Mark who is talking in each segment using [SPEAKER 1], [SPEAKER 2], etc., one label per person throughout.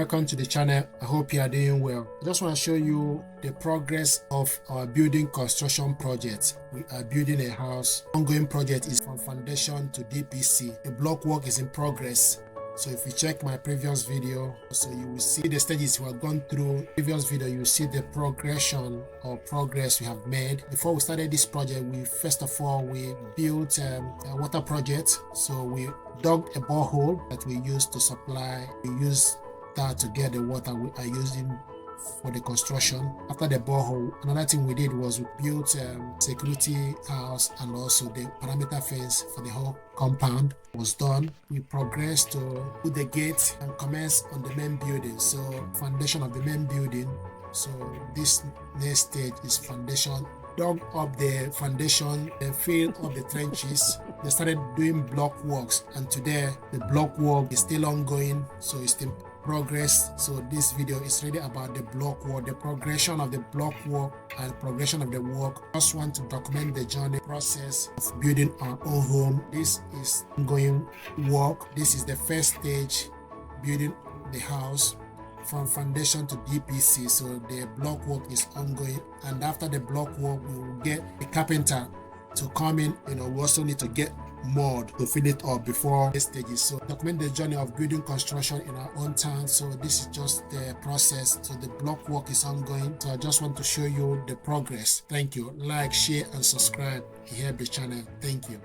[SPEAKER 1] welcome to the channel. I hope you are doing well. I just want to show you the progress of our building construction project. We are building a house. Ongoing project is from foundation to DPC. The block work is in progress. So if you check my previous video, so you will see the stages we have gone through. Previous video, you will see the progression or progress we have made. Before we started this project, we first of all we built a water project. So we dug a borehole that we used to supply. We used that to get the water we are using for the construction. After the borehole, another thing we did was we built a security house, and also the perimeter fence for the whole compound was done. We progressed to put the gate and commence on the main building. So foundation of the main building. So this next stage is foundation. Dug up the foundation, they filled up the trenches. They started doing block works, and today the block work is still ongoing. So it's still progress. So this video is really about the block work, the progression of the block work and progression of the work. I just want to document the journey process of building our own home. This is ongoing work. This is the first stage, building the house from foundation to DPC. So the block work is ongoing, and after the block work we will get a carpenter to come in. We also need to get mud to fill it up before the stages. So document the journey of building construction in our own town. So this is just the process. So the block work is ongoing. So I just want to show you the progress. Thank you. Like, share and subscribe. Help the channel. Thank you.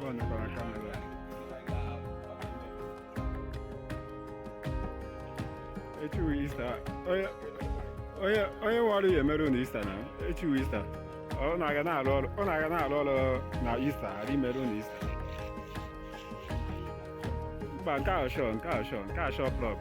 [SPEAKER 2] phone na camera. Echu Easter. Onye nwere ihe mere na Easter na echu Easter. Ọ na-aga na-alụ ọrụ na Easter adị mere na Easter. Mba nke a shọ plọg.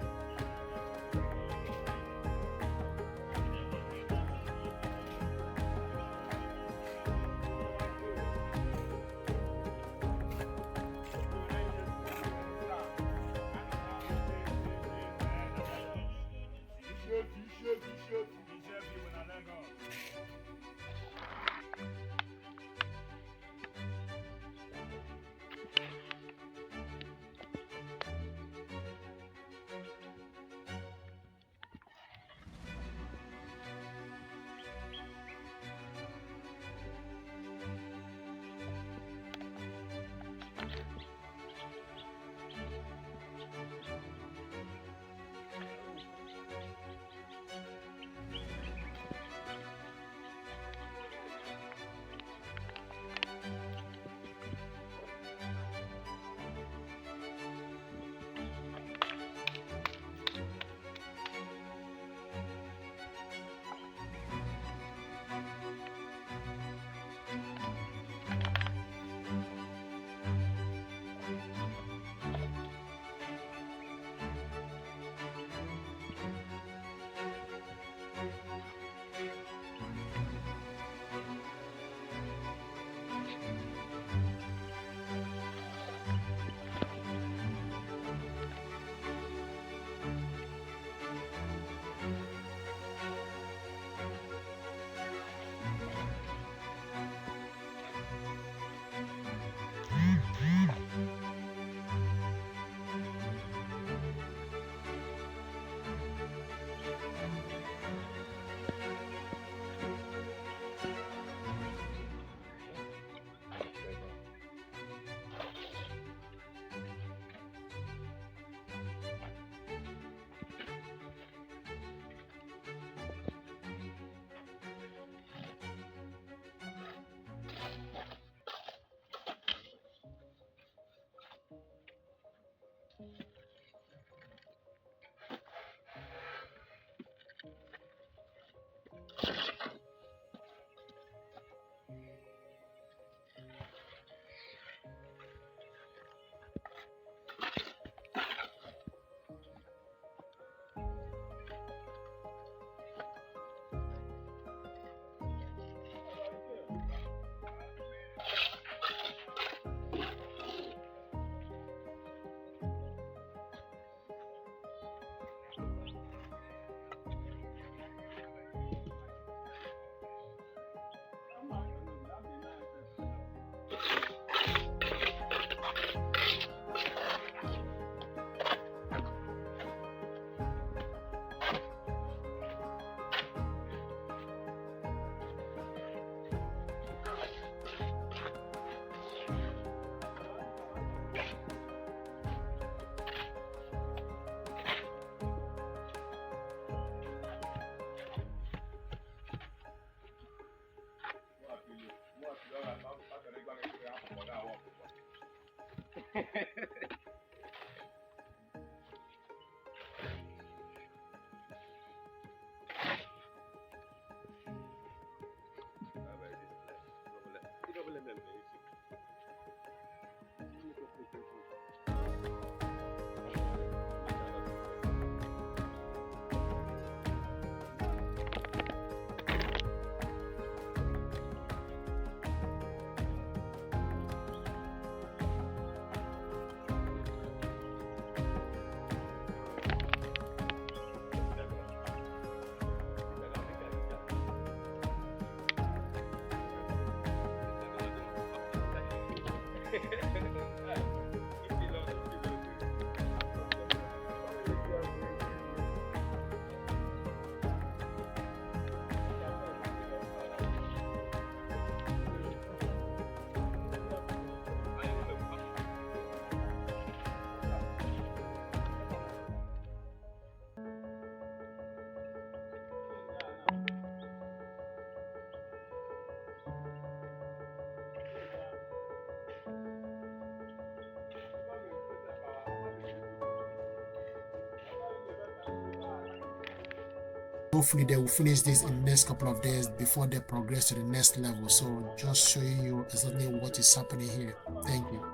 [SPEAKER 1] Hopefully they will finish this in the next couple of days before they progress to the next level. So just showing you exactly what is happening here. Thank you.